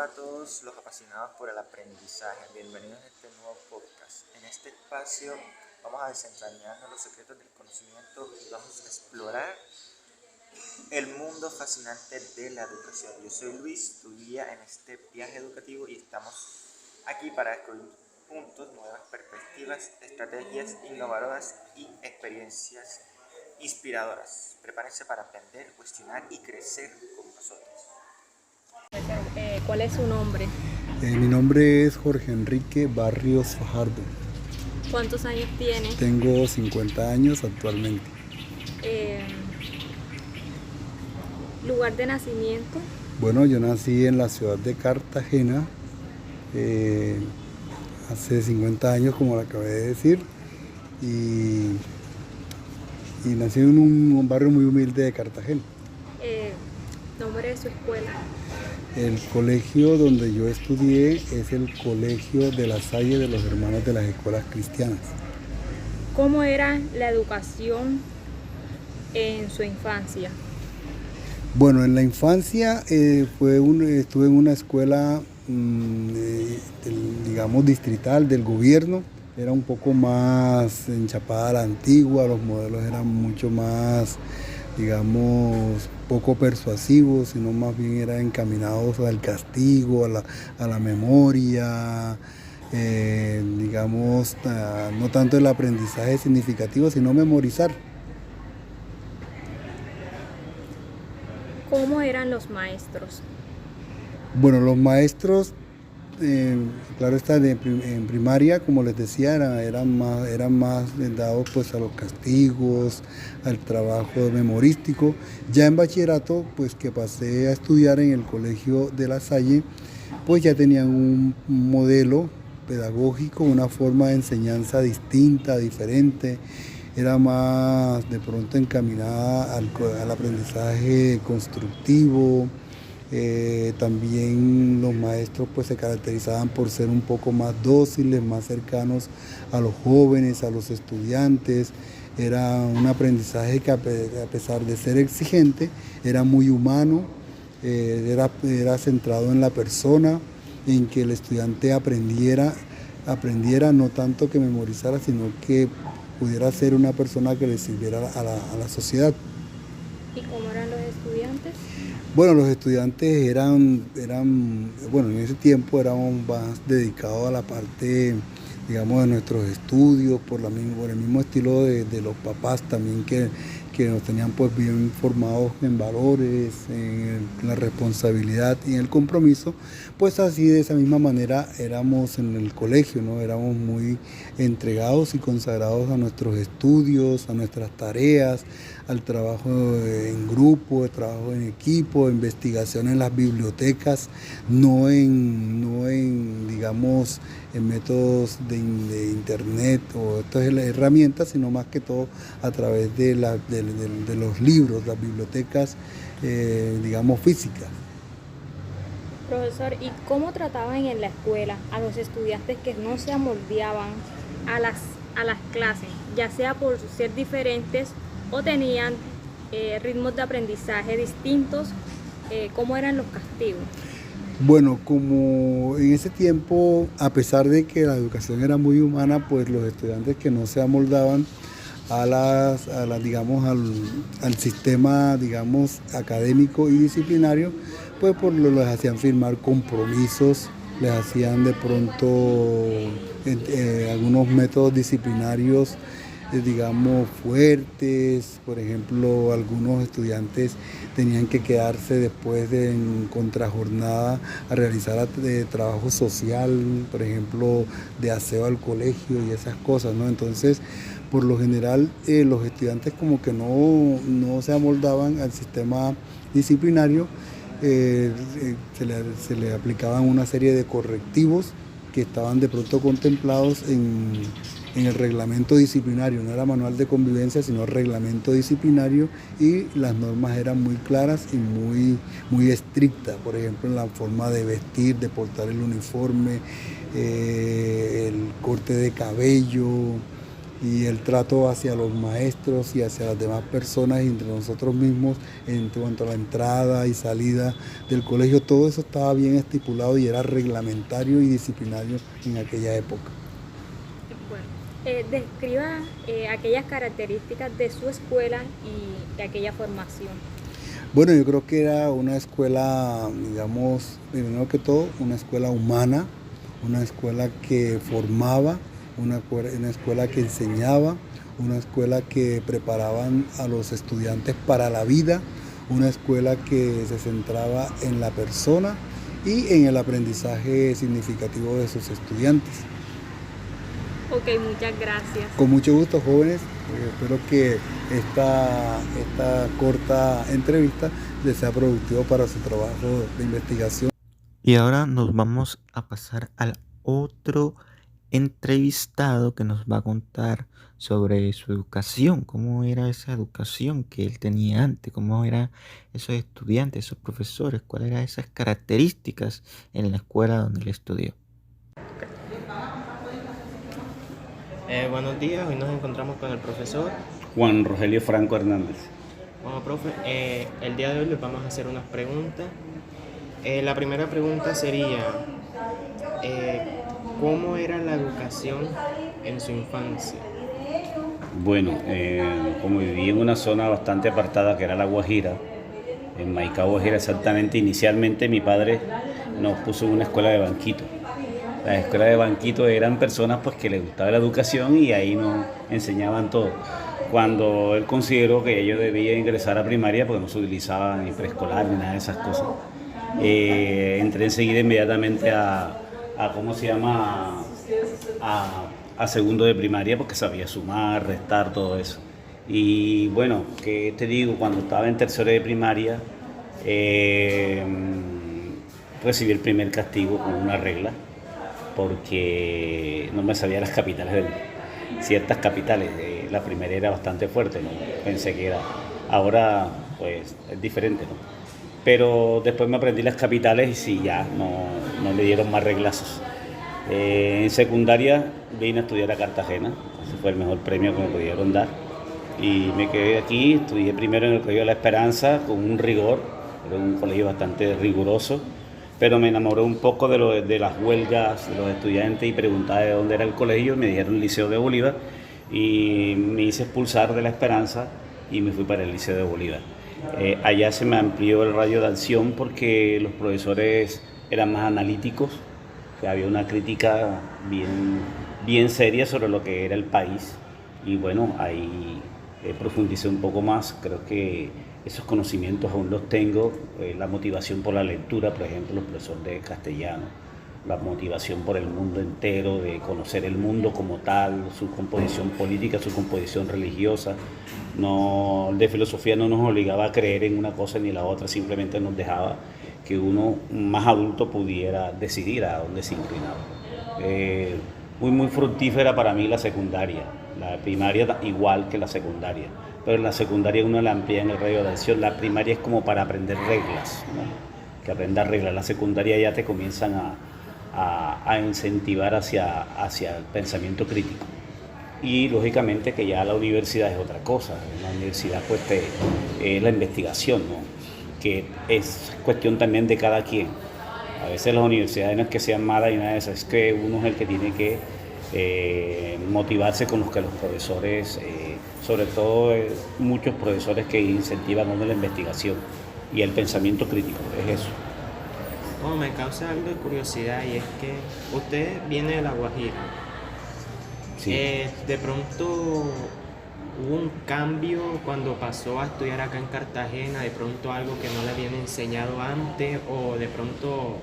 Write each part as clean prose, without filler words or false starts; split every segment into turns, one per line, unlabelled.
Hola a todos los apasionados por el aprendizaje, bienvenidos a este nuevo podcast. En este espacio vamos a desentrañarnos los secretos del conocimiento y vamos a explorar el mundo fascinante de la educación. Yo soy Luis, tu guía en este viaje educativo y estamos aquí para descubrir puntos, nuevas perspectivas, estrategias innovadoras y experiencias inspiradoras. Prepárense para aprender, cuestionar y crecer con nosotros.
¿Cuál es su nombre?
Mi nombre es Jorge Enrique Barrios Fajardo.
¿Cuántos años tiene?
Tengo 50 años actualmente.
¿Lugar de nacimiento?
Bueno, yo nací en la ciudad de Cartagena hace 50 años, como lo acabé de decir, y nací en un barrio muy humilde de Cartagena.
¿Nombre de su escuela?
El colegio donde yo estudié es el Colegio de La Salle de los Hermanos de las Escuelas Cristianas.
¿Cómo era la educación en su infancia?
Bueno, en la infancia estuve en una escuela, digamos, distrital del gobierno. Era un poco más enchapada a la antigua, los modelos eran mucho más, digamos, poco persuasivos, sino más bien eran encaminados al castigo, a la memoria, digamos, no tanto el aprendizaje significativo, sino memorizar.
¿Cómo eran los maestros?
Bueno, los maestros, claro está, en primaria, como les decía, eran más dados pues a los castigos, al trabajo memorístico. Ya en bachillerato, pues que pasé a estudiar en el Colegio de La Salle, pues ya tenían un modelo pedagógico, una forma de enseñanza distinta, diferente. Era más de pronto encaminada al aprendizaje constructivo. También los maestros pues se caracterizaban por ser un poco más dóciles, más cercanos a los jóvenes, a los estudiantes. Era un aprendizaje que a pesar de ser exigente, era muy humano, era centrado en la persona, en que el estudiante aprendiera no tanto que memorizara, sino que pudiera ser una persona que le sirviera a la sociedad.
¿Y cómo eran los estudiantes?
Bueno, los estudiantes bueno, en ese tiempo éramos más dedicados a la parte, digamos, de nuestros estudios, por el mismo estilo de los papás también que nos tenían pues bien formados en valores, en la responsabilidad y en el compromiso. Pues así, de esa misma manera éramos en el colegio, ¿no? Éramos muy entregados y consagrados a nuestros estudios, a nuestras tareas, al trabajo en grupo, el trabajo en equipo, investigación en las bibliotecas, no en digamos, en métodos de internet o estas herramientas, sino más que todo a través de los libros, las bibliotecas, digamos, físicas.
Profesor, ¿y cómo trataban en la escuela a los estudiantes que no se amoldeaban a las clases, ya sea por ser diferentes o tenían ritmos de aprendizaje distintos? ¿Cómo eran los castigos?
Bueno, como en ese tiempo, a pesar de que la educación era muy humana, pues los estudiantes que no se amoldaban digamos, al sistema, digamos, académico y disciplinario, pues les hacían firmar compromisos, les hacían de pronto algunos métodos disciplinarios, digamos, fuertes. Por ejemplo, algunos estudiantes tenían que quedarse después en contrajornada a realizar trabajo social, por ejemplo, de aseo al colegio y esas cosas, ¿no? Entonces, por lo general, los estudiantes como que no se amoldaban al sistema disciplinario. Se le aplicaban una serie de correctivos que estaban de pronto contemplados en el reglamento disciplinario. No era manual de convivencia, sino reglamento disciplinario, y las normas eran muy claras y muy estrictas. Por ejemplo, en la forma de vestir, de portar el uniforme, el corte de cabello, y el trato hacia los maestros y hacia las demás personas y entre nosotros mismos en cuanto a la entrada y salida del colegio, todo eso estaba bien estipulado y era reglamentario y disciplinario en aquella época.
Bueno, describa aquellas características de su escuela y de aquella formación.
Bueno, yo creo que era una escuela, digamos, primero que todo, una escuela humana, una escuela que formaba, una escuela que enseñaba, una escuela que preparaban a los estudiantes para la vida, una escuela que se centraba en la persona y en el aprendizaje significativo de sus estudiantes.
Ok, muchas gracias.
Con mucho gusto, jóvenes. Espero que esta corta entrevista les sea productivo para su trabajo de investigación.
Y ahora nos vamos a pasar al otro entrevistado que nos va a contar sobre su educación, cómo era esa educación que él tenía antes, cómo eran esos estudiantes, esos profesores, cuáles eran esas características en la escuela donde él estudió.
Buenos días, hoy nos encontramos con el profesor
Juan Rogelio Franco Hernández.
Bueno, profe, el día de hoy les vamos a hacer unas preguntas. La primera pregunta sería, ¿cómo era la educación en su infancia?
Bueno, como viví en una zona bastante apartada que era La Guajira, en Maicao, Guajira exactamente, inicialmente mi padre nos puso en una escuela de banquito. Las escuelas de banquito eran personas pues, que les gustaba la educación y ahí nos enseñaban todo. Cuando él consideró que yo debía ingresar a primaria, porque no se utilizaba ni preescolar ni nada de esas cosas, entré enseguida inmediatamente a segundo de primaria porque sabía sumar, restar, todo eso. Y bueno, que te digo, cuando estaba en tercero de primaria, recibí el primer castigo con una regla porque no me sabía las capitales de ciertas capitales. La primera era bastante fuerte, ¿no? Pensé que era. Ahora pues es diferente, ¿no? Pero después me aprendí las capitales y sí, ya no le dieron más reglazos. En secundaria vine a estudiar a Cartagena, ese fue el mejor premio que me pudieron dar. Y me quedé aquí, estudié primero en el Colegio de La Esperanza con un rigor, era un colegio bastante riguroso, pero me enamoré un poco de las huelgas de los estudiantes y preguntaba de dónde era el colegio, me dijeron el Liceo de Bolívar y me hice expulsar de La Esperanza y me fui para el Liceo de Bolívar. Allá se me amplió el radio de acción porque los profesores eran más analíticos, o sea, había una crítica bien seria sobre lo que era el país y bueno, ahí profundicé un poco más, creo que esos conocimientos aún los tengo, la motivación por la lectura, por ejemplo, los profesores de castellano, la motivación por el mundo entero, de conocer el mundo como tal, su composición política, su composición religiosa. No, de filosofía no nos obligaba a creer en una cosa ni la otra, simplemente nos dejaba que uno más adulto pudiera decidir a dónde se inclinaba. Muy fructífera para mí la secundaria, la primaria igual que la secundaria, pero en la secundaria uno la amplía en el radio de acción. La primaria es como para aprender reglas, ¿no? Que aprender reglas. La secundaria ya te comienzan a incentivar hacia el pensamiento crítico. Y lógicamente que ya la universidad es otra cosa. La universidad pues es la investigación, ¿no? Que es cuestión también de cada quien. A veces las universidades no es que sean malas y nada de eso, es que uno es el que tiene que motivarse con los que los profesores, sobre todo muchos profesores que incentivan a uno la investigación y el pensamiento crítico, es eso.
Oh, me causa algo de curiosidad y es que usted viene de La Guajira.
Sí.
De pronto hubo un cambio cuando pasó a estudiar acá en Cartagena, de pronto algo que no le habían enseñado antes o de pronto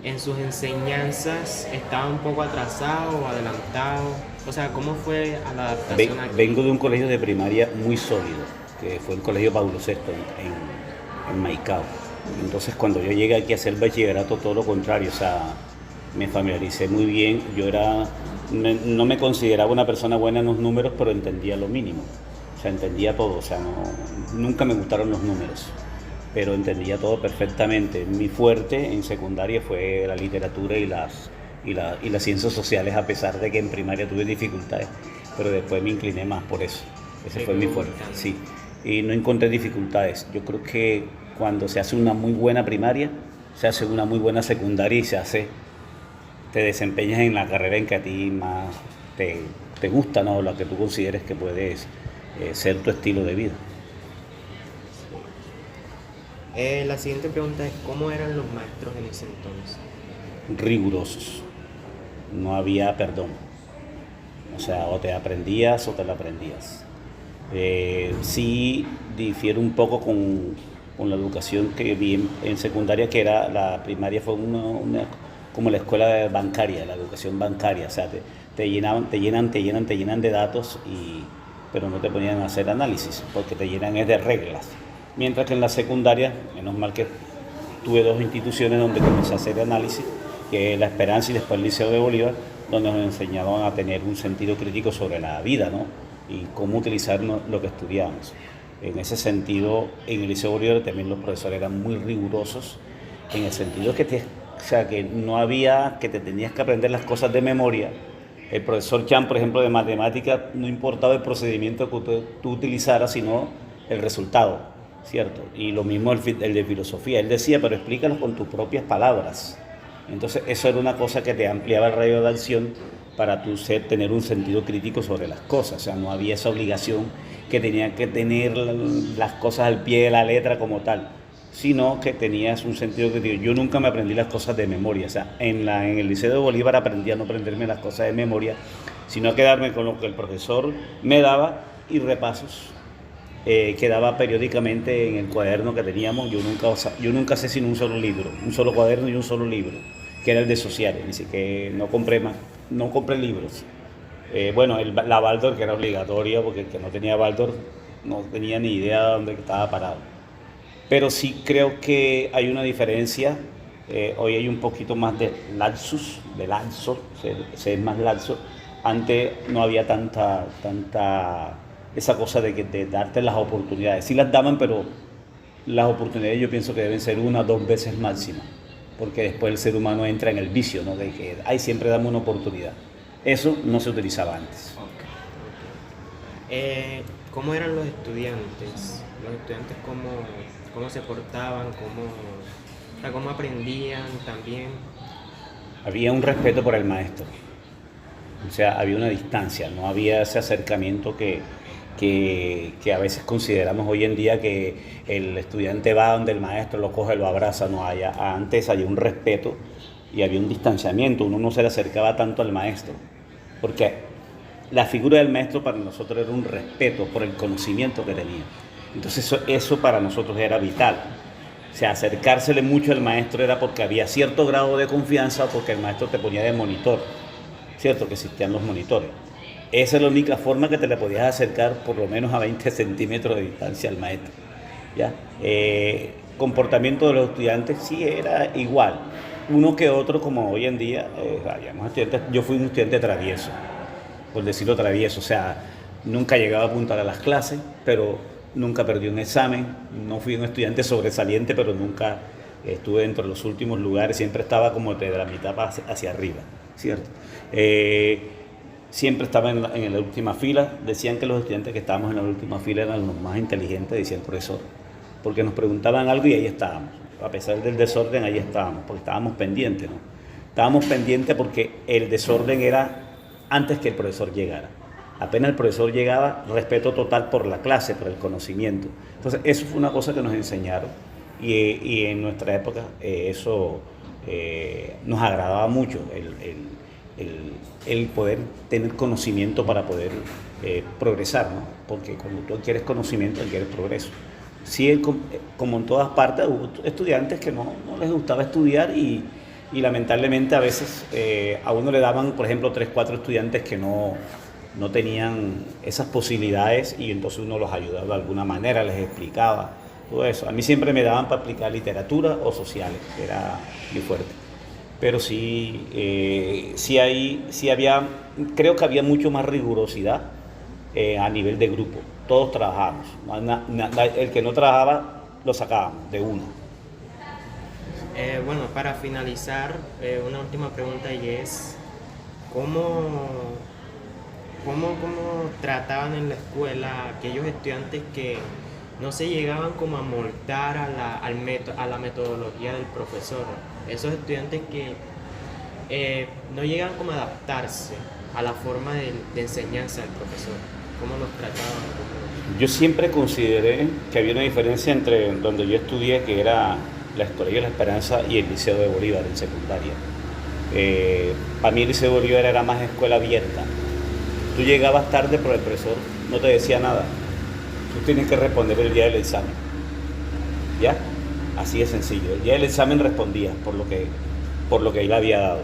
en sus enseñanzas estaba un poco atrasado o adelantado. O sea, ¿cómo fue a la adaptación aquí?
Vengo de un colegio de primaria muy sólido, que fue el colegio Paulo VI en Maicao. Entonces cuando yo llegué aquí a hacer bachillerato, todo lo contrario, o sea, me familiaricé muy bien. Yo no me consideraba una persona buena en los números, pero entendía lo mínimo. O sea, entendía todo, o sea, nunca me gustaron los números, pero entendía todo perfectamente. Mi fuerte en secundaria fue la literatura y las ciencias sociales, a pesar de que en primaria tuve dificultades. pero después me incliné más por eso. Ese
Sí,
fue mi
como
fuerte,
bastante.
sí. Y no encontré dificultades. Yo creo que cuando se hace una muy buena primaria, se hace una muy buena secundaria y te desempeñas en la carrera en que a ti más te gusta, ¿no? Lo que tú consideres que puedes ser tu estilo de vida.
La siguiente pregunta es, ¿cómo eran los maestros en ese entonces?
Rigurosos. No había perdón. O sea, o te aprendías o te la aprendías. Sí difiere un poco con la educación que vi en secundaria, que era la primaria, fue como la escuela bancaria, la educación bancaria. O sea, te llenan de datos, pero no te ponían a hacer análisis, porque te llenan es de reglas. Mientras que en la secundaria, menos mal que tuve dos instituciones donde comencé a hacer análisis, que es La Esperanza y después el Liceo de Bolívar, donde nos enseñaban a tener un sentido crítico sobre la vida, ¿no? Y cómo utilizar lo que estudiamos. En ese sentido, en el Liceo de Bolívar también los profesores eran muy rigurosos, en el sentido que o sea, que no había, que te tenías que aprender las cosas de memoria. El profesor Chan, por ejemplo, de matemáticas, no importaba el procedimiento que tú utilizaras, sino el resultado, ¿cierto? Y lo mismo el de filosofía. Él decía, pero explícalos con tus propias palabras. Entonces, eso era una cosa que te ampliaba el radio de acción para tú tener un sentido crítico sobre las cosas. O sea, no había esa obligación que tenía que tener las cosas al pie de la letra como tal, sino que tenías un sentido crítico. Yo nunca me aprendí las cosas de memoria. O sea, en el Liceo de Bolívar aprendí a no aprenderme las cosas de memoria, sino a quedarme con lo que el profesor me daba y repasos que daba periódicamente en el cuaderno que teníamos. Yo nunca sé sin un solo libro, un solo cuaderno y un solo libro, que era el de sociales. Dice que no compré libros. Bueno, la Baldor, que era obligatoria, porque el que no tenía Baldor no tenía ni idea de dónde estaba parado. Pero sí creo que hay una diferencia. Hoy hay un poquito más de laxo, se es más laxo. Antes no había tanta esa cosa de darte las oportunidades. Sí las daban, pero las oportunidades yo pienso que deben ser 1 o 2 veces máxima, porque después el ser humano entra en el vicio, ¿no? De que siempre damos una oportunidad. Eso no se utilizaba antes.
¿Cómo eran los estudiantes? Los estudiantes, ¿cómo se portaban? ¿Cómo aprendían también?
Había un respeto por el maestro. O sea, había una distancia, no había ese acercamiento que a veces consideramos hoy en día, que el estudiante va donde el maestro lo coge, lo abraza. No, antes había un respeto y había un distanciamiento. Uno no se le acercaba tanto al maestro, porque la figura del maestro para nosotros era un respeto por el conocimiento que tenía. Entonces eso para nosotros era vital. O sea, acercársele mucho al maestro era porque había cierto grado de confianza, o porque el maestro te ponía de monitor, ¿cierto? Que existían los monitores. Esa es la única forma que te le podías acercar por lo menos a 20 centímetros de distancia al maestro, ¿ya? Comportamiento de los estudiantes sí era igual, uno que otro, como hoy en día. Habíamos estudiantes, yo fui un estudiante travieso, por decirlo travieso. O sea, nunca llegaba a puntual a las clases, pero nunca perdí un examen. No fui un estudiante sobresaliente, pero nunca estuve dentro de los últimos lugares. Siempre estaba como de la mitad hacia arriba, ¿cierto? Siempre estaba en la última fila. Decían que los estudiantes que estábamos en la última fila eran los más inteligentes, decía el profesor, porque nos preguntaban algo y ahí estábamos. A pesar del desorden, ahí estábamos, porque estábamos pendientes, ¿no? Estábamos pendientes porque el desorden era antes que el profesor llegara. Apenas el profesor llegaba, respeto total por la clase, por el conocimiento. Entonces, eso fue una cosa que nos enseñaron, y en nuestra época eso nos agradaba mucho, el poder tener conocimiento para poder progresar, ¿no? Porque cuando tú adquieres conocimiento, adquieres progreso. Sí, como en todas partes, hubo estudiantes que no les gustaba estudiar, y lamentablemente a veces a uno le daban, por ejemplo, 3, 4 estudiantes que no tenían esas posibilidades, y entonces uno los ayudaba de alguna manera, les explicaba todo eso. A mí siempre me daban para explicar literatura o sociales, que era muy fuerte. Pero sí había, creo que había mucho más rigurosidad a nivel de grupo. Todos trabajábamos. El que no trabajaba lo sacábamos de uno.
Bueno, para finalizar, una última pregunta, y es ¿cómo ¿Cómo trataban en la escuela aquellos estudiantes que no se llegaban como a moldar a la metodología del profesor? Esos estudiantes que no llegan como a adaptarse a la forma de enseñanza del profesor. ¿Cómo los trataban?
Yo siempre consideré que había una diferencia entre donde yo estudié, que era la Colegio La Esperanza, y el Liceo de Bolívar en secundaria. Para mí el Liceo de Bolívar era más escuela abierta. Tú llegabas tarde, pero el profesor no te decía nada. Tú tienes que responder el día del examen. ¿Ya? Así de sencillo. El día del examen respondías por lo que él había dado.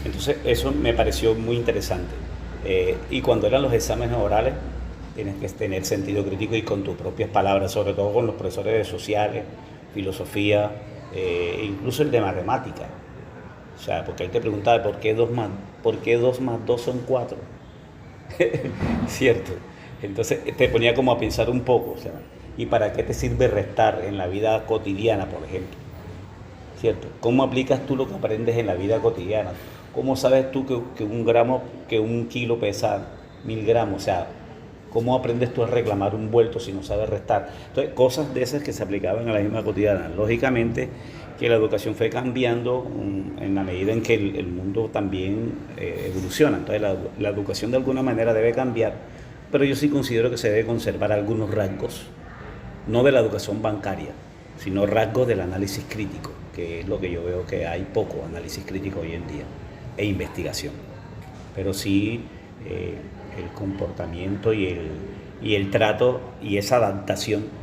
Entonces eso me pareció muy interesante. Y cuando eran los exámenes orales, tienes que tener sentido crítico y con tus propias palabras, sobre todo con los profesores de sociales, filosofía, incluso el de matemática. O sea, porque él te preguntaba ¿por qué 2 más 2 son 4? ¿Cierto? Entonces te ponía como a pensar un poco, o sea, ¿y para qué te sirve restar en la vida cotidiana, por ejemplo? ¿Cierto? ¿Cómo aplicas tú lo que aprendes en la vida cotidiana? ¿Cómo sabes tú que un kilo pesa 1000 gramos? O sea, ¿cómo aprendes tú a reclamar un vuelto si no sabes restar? Entonces, cosas de esas que se aplicaban a la misma cotidiana. Lógicamente que la educación fue cambiando en la medida en que el mundo también evoluciona. Entonces, la educación de alguna manera debe cambiar, pero yo sí considero que se debe conservar algunos rasgos, no de la educación bancaria, sino rasgos del análisis crítico, que es lo que yo veo que hay poco análisis crítico hoy en día, e investigación. Pero sí el comportamiento y el trato y esa adaptación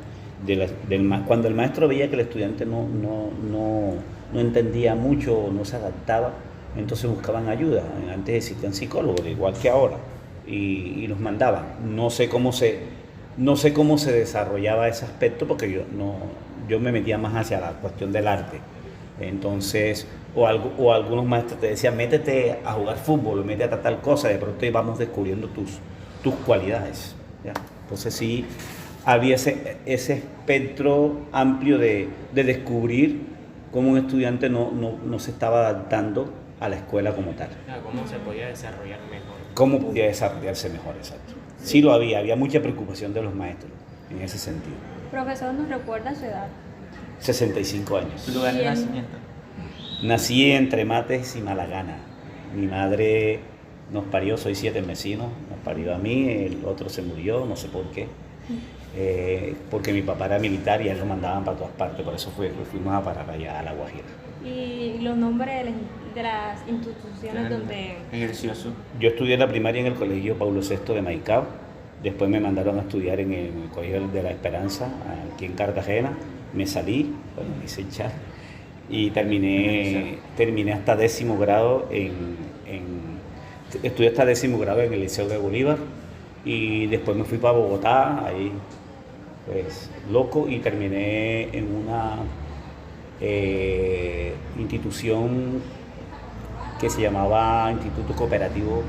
cuando el maestro veía que el estudiante no entendía mucho o no se adaptaba, entonces buscaban ayuda. Antes existían psicólogos, igual que ahora, y los mandaban. No sé cómo se desarrollaba ese aspecto porque yo me metía más hacia la cuestión del arte. Entonces, o algunos maestros te decían, métete a jugar fútbol, métete a tal cosa, de pronto vamos descubriendo tus cualidades. ¿Ya? Entonces sí, había ese espectro amplio de descubrir cómo un estudiante no se estaba adaptando a la escuela como tal.
¿Cómo se podía desarrollar mejor?
¿Cómo podía desarrollarse mejor? Exacto. Sí lo había mucha preocupación de los maestros en ese sentido.
Profesor, ¿nos recuerda su edad?
65 años.
¿Tu lugar de nacimiento?
Nací entre Mates y Malagana. Mi madre nos parió, soy 7 vecinos, nos parió a mí, el otro se murió, no sé por qué. Porque mi papá era militar y a él lo mandaban para todas partes, por eso fuimos a parar allá a La Guajira.
¿Y los nombres de las instituciones donde
ejerció su...
Yo estudié la primaria en el Colegio Paulo VI de Maicao, después me mandaron a estudiar en el Colegio de La Esperanza, aquí en Cartagena, me salí, bueno, me hice echar, y terminé hasta 10º grado estudié hasta 10º grado en el Liceo de Bolívar, y después me fui para Bogotá, ahí pues loco, y terminé en una institución que se llamaba Instituto Cooperativo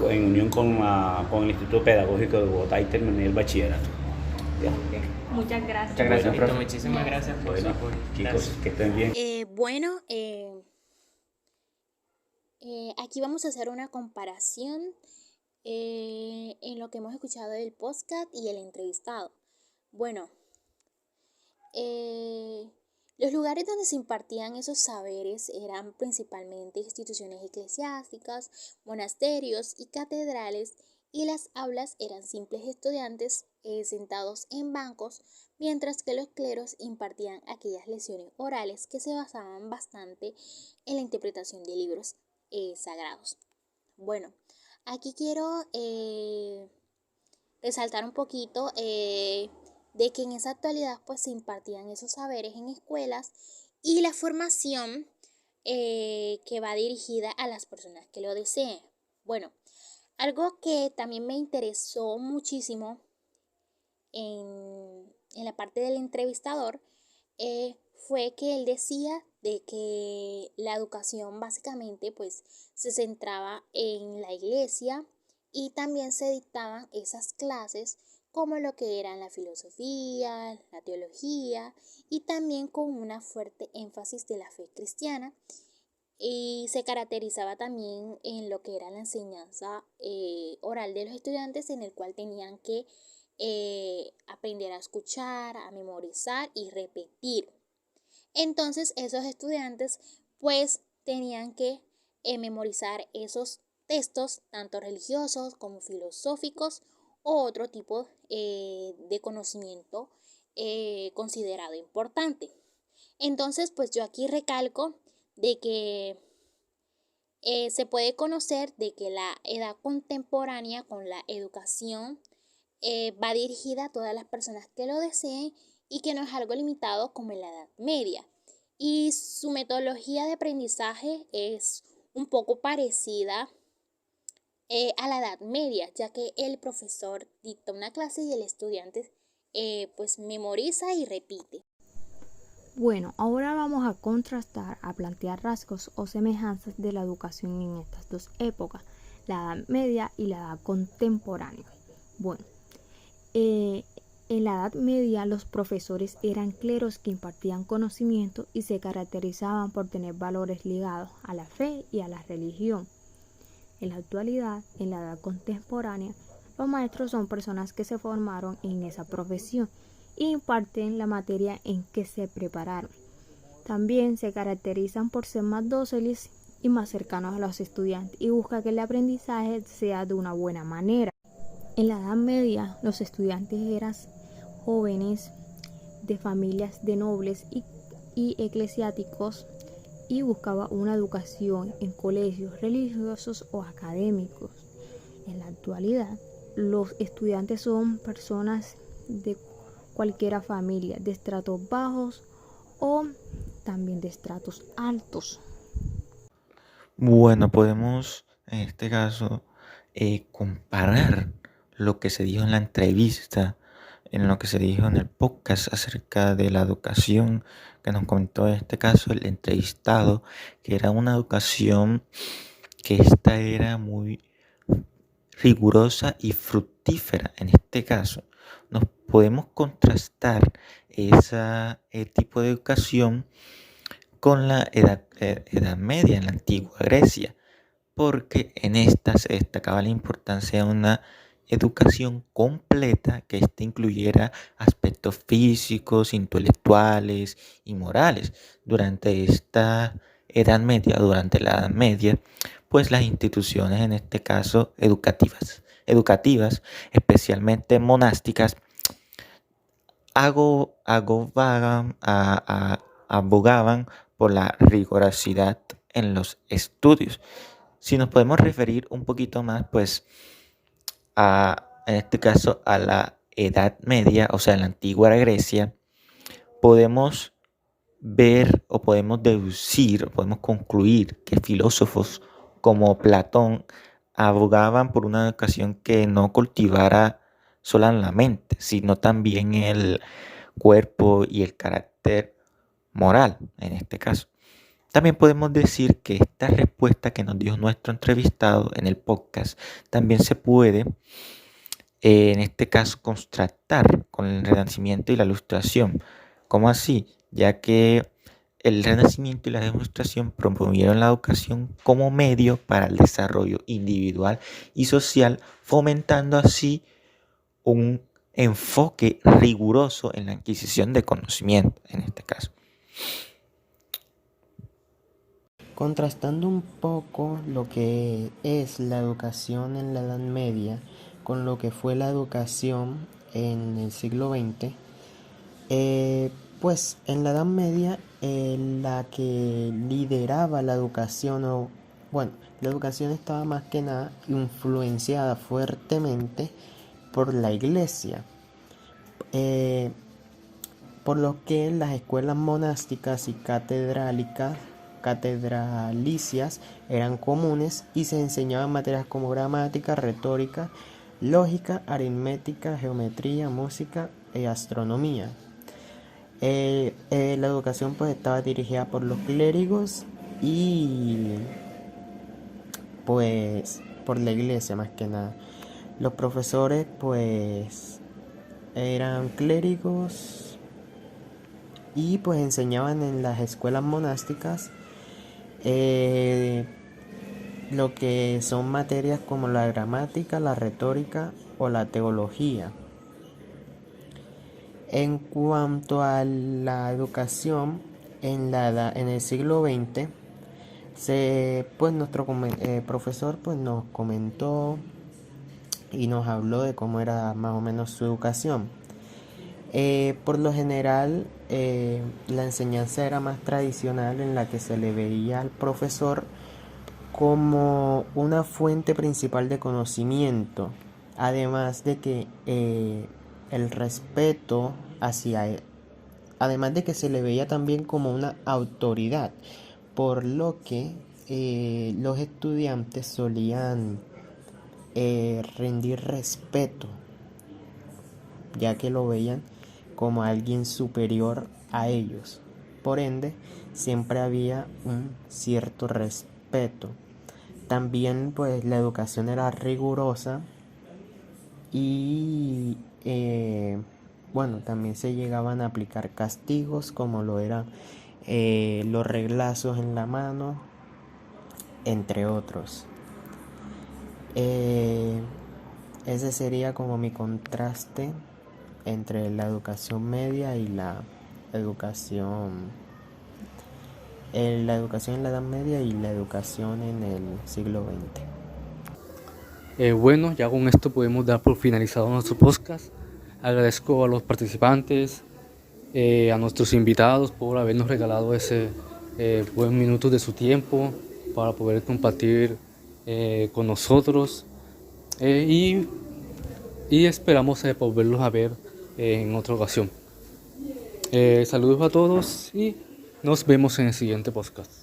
en unión con el Instituto Pedagógico de Bogotá, y terminé el bachillerato. ¿Ya?
Muchas gracias.
Muchas gracias, profe.
Muchísimas gracias por
Bueno,
su
chicos, que estén bien.
Aquí vamos a hacer una comparación en lo que hemos escuchado del podcast y el entrevistado. Bueno, los lugares donde se impartían esos saberes eran principalmente instituciones eclesiásticas, monasterios y catedrales, y las aulas eran simples estudiantes sentados en bancos, mientras que los cleros impartían aquellas lecciones orales que se basaban bastante en la interpretación de libros sagrados. Bueno, aquí quiero resaltar un poquito de que en esa actualidad pues se impartían esos saberes en escuelas, y la formación que va dirigida a las personas que lo deseen. Bueno, algo que también me interesó muchísimo en la parte del entrevistador fue que él decía de que la educación básicamente pues se centraba en la iglesia, y también se dictaban esas clases como lo que eran la filosofía, la teología, y también con una fuerte énfasis de la fe cristiana. y se caracterizaba también en lo que era la enseñanza oral de los estudiantes, en el cual tenían que aprender a escuchar, a memorizar y repetir. Entonces esos estudiantes pues tenían que memorizar esos textos, tanto religiosos como filosóficos o otro tipo de conocimiento considerado importante. Entonces, pues yo aquí recalco de que se puede conocer de que la edad contemporánea con la educación va dirigida a todas las personas que lo deseen y que no es algo limitado como en la Edad Media. Y su metodología de aprendizaje es un poco parecida a la Edad Media, ya que el profesor dicta una clase y el estudiante pues memoriza y repite.
Bueno, ahora vamos a contrastar, a plantear rasgos o semejanzas de la educación en estas dos épocas, la Edad Media y la Edad Contemporánea. Bueno, en la Edad Media los profesores eran cleros que impartían conocimiento y se caracterizaban por tener valores ligados a la fe y a la religión. En la actualidad, en la Edad Contemporánea, los maestros son personas que se formaron en esa profesión e imparten la materia en que se prepararon. También se caracterizan por ser más dóciles y más cercanos a los estudiantes y buscan que el aprendizaje sea de una buena manera. En la Edad Media, los estudiantes eran jóvenes de familias de nobles y eclesiásticos y buscaban una educación en colegios religiosos o académicos. En la actualidad, los estudiantes son personas de cualquier familia, de estratos bajos o también de estratos altos.
Bueno, podemos en este caso comparar lo que se dijo en la entrevista, en lo que se dijo en el podcast acerca de la educación que nos comentó en este caso el entrevistado, que era una educación que esta era muy rigurosa y fructífera. En este caso, nos podemos contrastar ese tipo de educación con la edad Media en la antigua Grecia, porque en esta se destacaba la importancia de una educación completa que ésta incluyera aspectos físicos, intelectuales y morales. Durante esta Edad Media, durante la Edad Media, pues las instituciones, en este caso educativas, especialmente monásticas, abogaban por la rigurosidad en los estudios. Si nos podemos referir un poquito más, pues, en este caso, a la Edad Media, o sea, la antigua Grecia, podemos ver o podemos deducir, o podemos concluir que filósofos como Platón abogaban por una educación que no cultivara solo la mente, sino también el cuerpo y el carácter moral, en este caso. También podemos decir que esta respuesta que nos dio nuestro entrevistado en el podcast también se puede, en este caso, contrastar con el Renacimiento y la Ilustración. ¿Cómo así? Ya que el Renacimiento y la Ilustración promovieron la educación como medio para el desarrollo individual y social, fomentando así un enfoque riguroso en la adquisición de conocimiento, en este caso.
Contrastando un poco lo que es la educación en la Edad Media con lo que fue la educación en el siglo XX, pues en la Edad Media la que lideraba la educación, la educación estaba más que nada influenciada fuertemente por la iglesia, por lo que las escuelas monásticas y catedralicias eran comunes y se enseñaban materias como gramática, retórica, lógica, aritmética, geometría, música y astronomía. La educación pues estaba dirigida por los clérigos y pues por la iglesia más que nada. Los profesores pues eran clérigos y pues enseñaban en las escuelas monásticas lo que son materias como la gramática, la retórica o la teología. En cuanto a la educación en el siglo XX, pues nuestro profesor pues nos comentó y nos habló de cómo era más o menos su educación. Por lo general, la enseñanza era más tradicional, en la que se le veía al profesor como una fuente principal de conocimiento, además de que el respeto hacia él, además de que se le veía también como una autoridad, por lo que los estudiantes solían rendir respeto, ya que lo veían como alguien superior a ellos. Por ende, siempre había un cierto respeto. También pues la educación era rigurosa y bueno, también se llegaban a aplicar castigos, como lo eran los reglazos en la mano, entre otros. Ese sería como mi contraste entre la educación media y la educación en la Edad Media y la educación en el siglo XX.
Bueno, ya con esto podemos dar por finalizado nuestro podcast. Agradezco a los participantes, a nuestros invitados por habernos regalado ese buen minutos de su tiempo para poder compartir con nosotros y esperamos volverlos a ver en otra ocasión. Saludos a todos y nos vemos en el siguiente podcast.